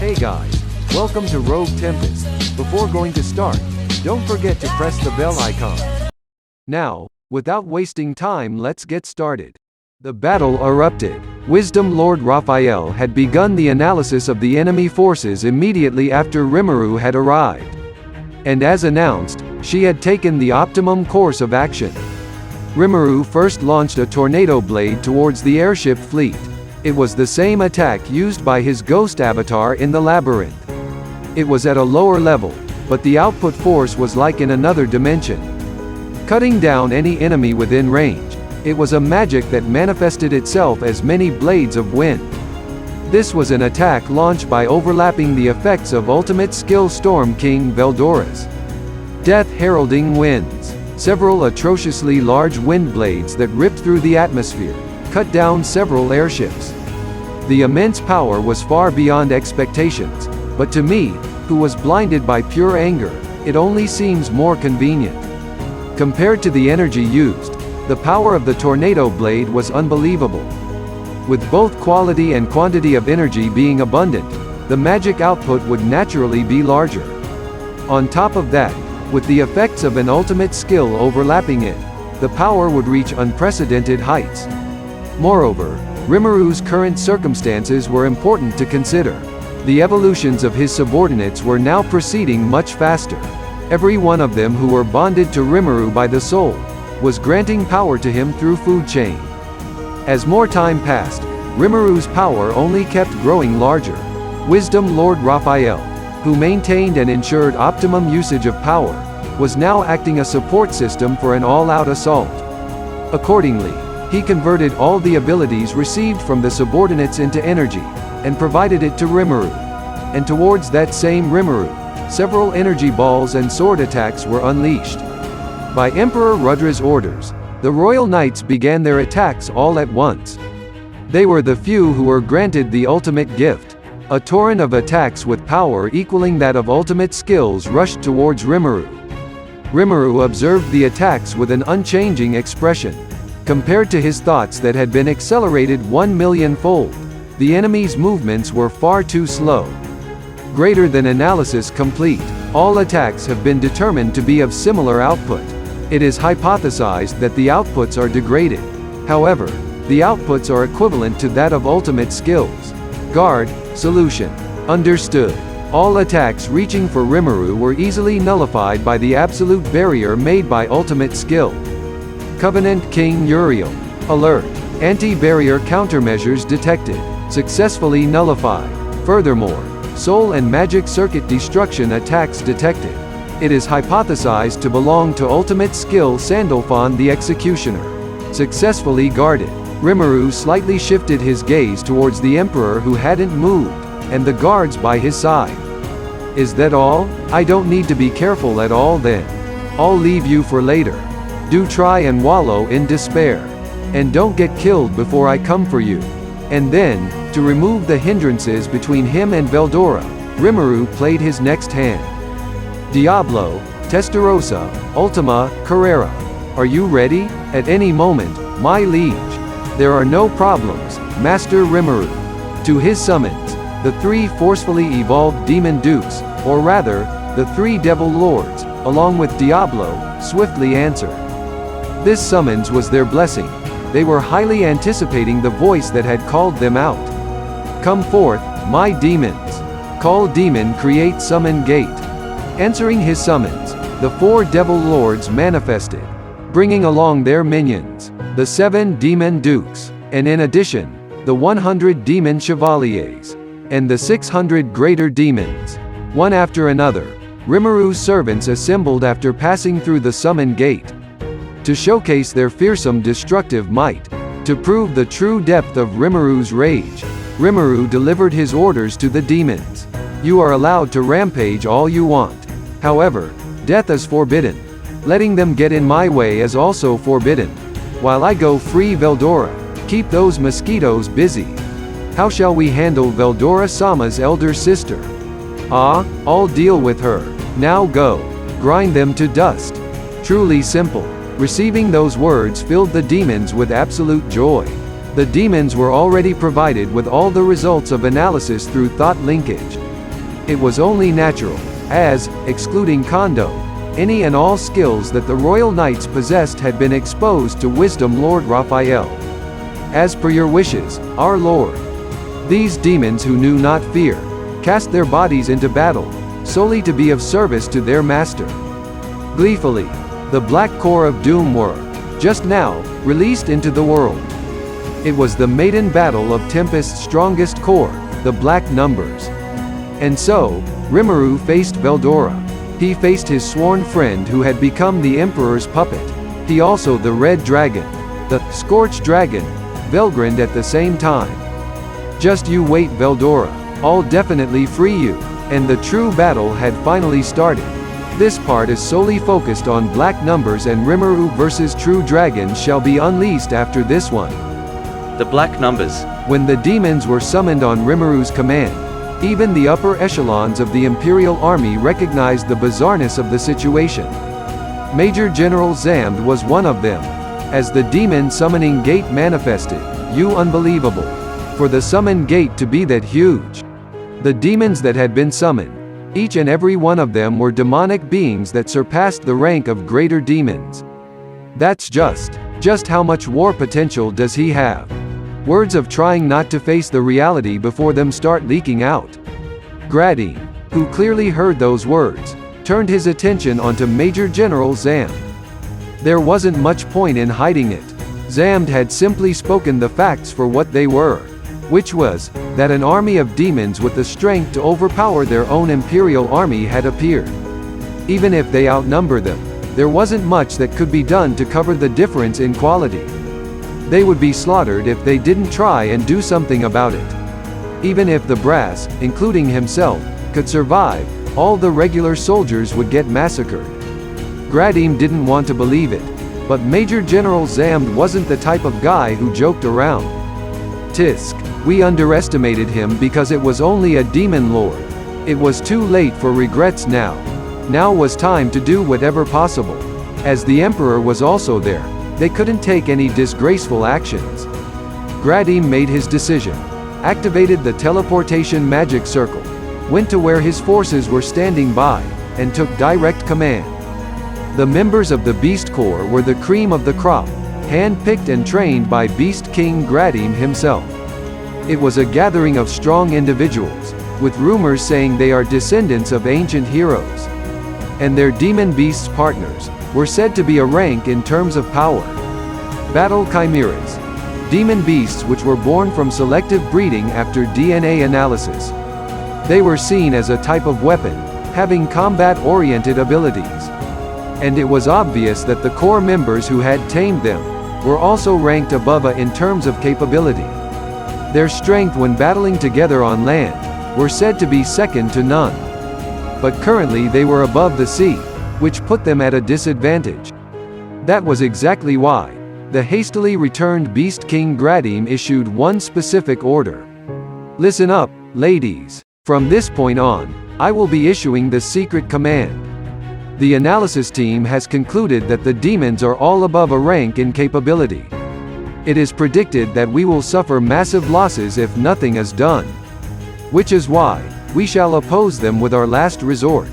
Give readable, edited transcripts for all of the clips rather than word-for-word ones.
Hey guys, welcome to Rogue Tempest. Before going to start, don't forget to press the bell icon. Now, without wasting time, let's get started. The battle erupted. Wisdom Lord Raphael had begun the analysis of the enemy forces immediately after RIMURU had arrived. And as announced, she had taken the optimum course of action. RIMURU first launched a tornado blade towards the airship fleet. It was the same attack used by his ghost avatar in the labyrinth. It was at a lower level, but the output force was like in another dimension. Cutting down any enemy within range, it was a magic that manifested itself as many blades of wind. This was an attack launched by overlapping the effects of ultimate skill Storm King Veldora's Death Heralding Winds. Several atrociously large wind blades that ripped through the atmosphere cut down several airships. The immense power was far beyond expectations, but to me, who was blinded by pure anger, it only seems more convenient. Compared to the energy used, the power of the tornado blade was unbelievable. With both quality and quantity of energy being abundant, the magic output would naturally be larger. On top of that, with the effects of an ultimate skill overlapping it, the power would reach unprecedented heights. Moreover, RIMURU's current circumstances were important to consider. The evolutions of his subordinates were now proceeding much faster. Every one of them who were bonded to RIMURU by the soul was granting power to him through food chain. As more time passed, RIMURU's power only kept growing larger. Wisdom Lord Raphael, who maintained and ensured optimum usage of power, was now acting a support system for an all-out assault. Accordingly, he converted all the abilities received from the subordinates into energy, and provided it to RIMURU. And towards that same RIMURU, several energy balls and sword attacks were unleashed. By Emperor Rudra's orders, the Royal Knights began their attacks all at once. They were the few who were granted the ultimate gift. A torrent of attacks with power equaling that of ultimate skills rushed towards RIMURU. RIMURU observed the attacks with an unchanging expression. Compared to his thoughts that had been accelerated 1,000,000-fold, the enemy's movements were far too slow. Greater than analysis complete, all attacks have been determined to be of similar output. It is hypothesized that the outputs are degraded. However, the outputs are equivalent to that of ultimate skills. Guard, solution. Understood. All attacks reaching for RIMURU were easily nullified by the absolute barrier made by ultimate skill. Covenant King Uriel. Alert. Anti-barrier countermeasures detected. Successfully nullified. Furthermore, soul and magic circuit destruction attacks detected. It is hypothesized to belong to ultimate skill Sandalphon the Executioner. Successfully guarded. RIMURU slightly shifted his gaze towards the Emperor who hadn't moved, and the guards by his side. Is that all? I don't need to be careful at all then. I'll leave you for later. Do try and wallow in despair. And don't get killed before I come for you. And then, to remove the hindrances between him and Veldora, RIMURU played his next hand. Diablo, Testarossa, Ultima, Carrera. Are you ready? At any moment, my liege. There are no problems, Master RIMURU. To his summons, the three forcefully evolved demon dukes, or rather, the three devil lords, along with Diablo, swiftly answered. This summons was their blessing. They were highly anticipating the voice that had called them out. Come forth, my demons. Call demon create summon gate. Answering his summons, the four devil lords manifested, bringing along their minions, the 7 demon dukes, and in addition, the 100 demon chevaliers, and the 600 greater demons. One after another, RIMURU's servants assembled after passing through the summon gate. To showcase their fearsome destructive might, to prove the true depth of RIMURU's rage, RIMURU delivered his orders to the demons. You are allowed to rampage all you want. However, death is forbidden. Letting them get in my way is also forbidden. While I go free Veldora, keep those mosquitoes busy. How shall we handle Veldora Sama's elder sister? Ah, I'll deal with her. Now go. Grind them to dust. Truly simple. Receiving those words filled the demons with absolute joy. The demons were already provided with all the results of analysis through thought linkage. It was only natural, as, excluding Kondo, any and all skills that the Royal Knights possessed had been exposed to Wisdom Lord Raphael. As per your wishes, our Lord. These demons who knew not fear, cast their bodies into battle, solely to be of service to their master. Gleefully, the Black Core of Doom were, just now, released into the world. It was the maiden battle of Tempest's strongest core, the Black Numbers. And so, Rimuru faced Veldora. He faced his sworn friend who had become the Emperor's puppet. He also the Red Dragon, the Scorched Dragon, Velgrind at the same time. Just you wait, Veldora. I'll definitely free you. And the true battle had finally started. This part is solely focused on Black Numbers, and Rimuru versus True Dragons shall be unleashed after this one. The Black Numbers. When the demons were summoned on Rimuru's command, even the upper echelons of the Imperial Army recognized the bizarreness of the situation. Major General Zamd was one of them. As the demon summoning gate manifested, you unbelievable. For the summon gate to be that huge. The demons that had been summoned, each and every one of them were demonic beings that surpassed the rank of greater demons. That's just how much war potential does he have? Words of trying not to face the reality before them start leaking out. Gradine, who clearly heard those words, turned his attention onto Major General Zamd. There wasn't much point in hiding it. Zamd had simply spoken the facts for what they were, which was, that an army of demons with the strength to overpower their own Imperial Army had appeared. Even if they outnumber them, there wasn't much that could be done to cover the difference in quality. They would be slaughtered if they didn't try and do something about it. Even if the brass, including himself, could survive, all the regular soldiers would get massacred. Gradine didn't want to believe it, but Major General Zamd wasn't the type of guy who joked around. Tisk. We underestimated him because it was only a demon lord. It was too late for regrets now. Now was time to do whatever possible. As the Emperor was also there, they couldn't take any disgraceful actions. Gradine made his decision, activated the teleportation magic circle, went to where his forces were standing by, and took direct command. The members of the Beast Corps were the cream of the crop, hand-picked and trained by Beast King Gradine himself. It was a gathering of strong individuals, with rumors saying they are descendants of ancient heroes. And their demon beasts partners were said to be a rank in terms of power. Battle chimeras. Demon beasts which were born from selective breeding after DNA analysis. They were seen as a type of weapon, having combat-oriented abilities. And it was obvious that the core members who had tamed them were also ranked above A in terms of capability. Their strength when battling together on land were said to be second to none. But currently they were above the sea, which put them at a disadvantage. That was exactly why the hastily returned Beast King Gradine issued one specific order. Listen up, ladies. From this point on, I will be issuing the secret command. The analysis team has concluded that the demons are all above a rank in capability. It is predicted that we will suffer massive losses if nothing is done. Which is why we shall oppose them with our last resort.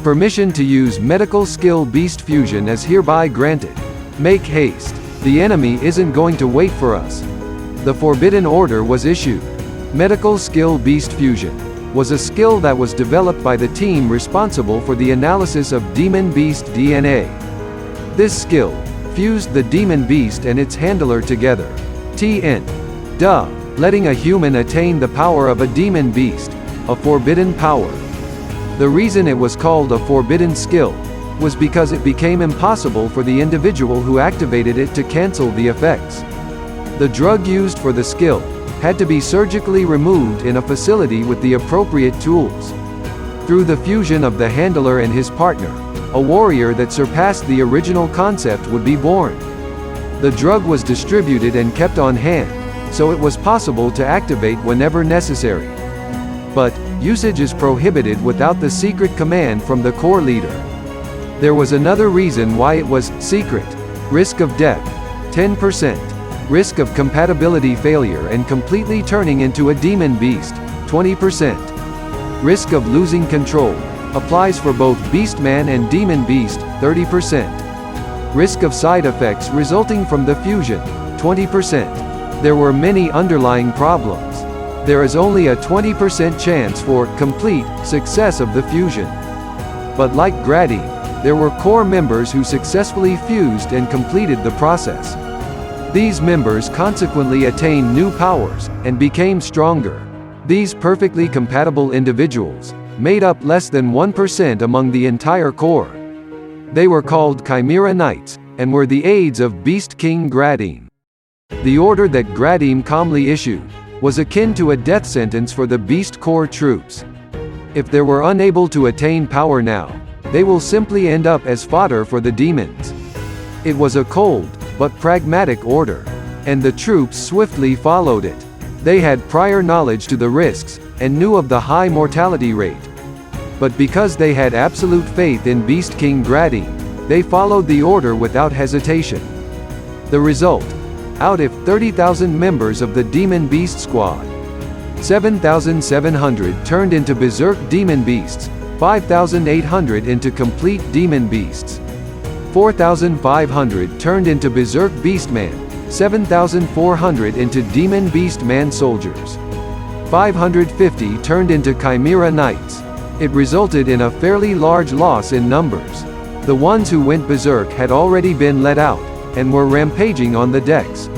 Permission to use medical skill beast fusion is hereby granted. Make haste. The enemy isn't going to wait for us. The forbidden order was issued. Medical skill beast fusion was a skill that was developed by the team responsible for the analysis of demon beast DNA. This skill fused the demon beast and its handler together. Letting a human attain the power of a demon beast, a forbidden power. The reason it was called a forbidden skill was because it became impossible for the individual who activated it to cancel the effects. The drug used for the skill had to be surgically removed in a facility with the appropriate tools. Through the fusion of the handler and his partner, a warrior that surpassed the original concept would be born. The drug was distributed and kept on hand, so it was possible to activate whenever necessary. But usage is prohibited without the secret command from the core leader. There was another reason why it was secret. Risk of death, 10%. Risk of compatibility failure and completely turning into a demon beast, 20%. Risk of losing control. Applies for both Beastman and Demon Beast, 30%. Risk of side effects resulting from the fusion, 20%. There were many underlying problems. There is only a 20% chance for complete success of the fusion. But like Gradine, there were core members who successfully fused and completed the process. These members consequently attained new powers, and became stronger. These perfectly compatible individuals made up less than 1% among the entire core. They were called Chimera Knights, and were the aides of Beast King Gradine. The order that Gradine calmly issued was akin to a death sentence for the Beast Core troops. If they were unable to attain power now, they will simply end up as fodder for the demons. It was a cold, but pragmatic order, and the troops swiftly followed it. They had prior knowledge to the risks, and knew of the high mortality rate. But because they had absolute faith in Beast King Gradine, they followed the order without hesitation. The result: out of 30,000 members of the Demon Beast Squad, 7,700 turned into Berserk Demon Beasts, 5,800 into Complete Demon Beasts, 4,500 turned into Berserk Beastman, 7,400 into Demon Beast Man Soldiers, 550 turned into Chimera Knights. It resulted in a fairly large loss in numbers. The ones who went berserk had already been let out, and were rampaging on the decks.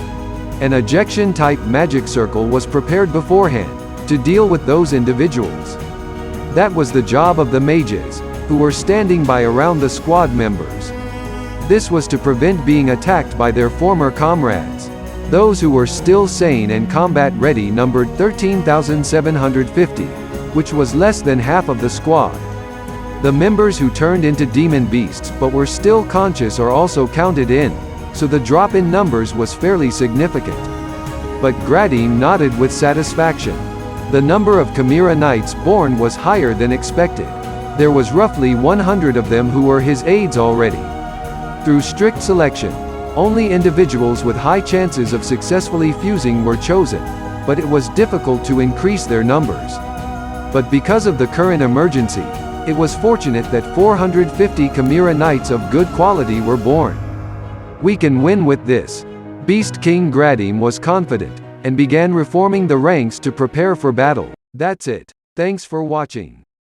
An ejection-type magic circle was prepared beforehand, to deal with those individuals. That was the job of the mages, who were standing by around the squad members. This was to prevent being attacked by their former comrades. Those who were still sane and combat-ready numbered 13,750, which was less than half of the squad. The members who turned into demon beasts but were still conscious are also counted in, so the drop in numbers was fairly significant. But Gradine nodded with satisfaction. The number of Chimera Knights born was higher than expected. There was roughly 100 of them who were his aides already. Through strict selection, only individuals with high chances of successfully fusing were chosen, but it was difficult to increase their numbers. But because of the current emergency, it was fortunate that 450 Chimera Knights of good quality were born. We can win with this. Beast King Gradine was confident, and began reforming the ranks to prepare for battle. That's it. Thanks for watching.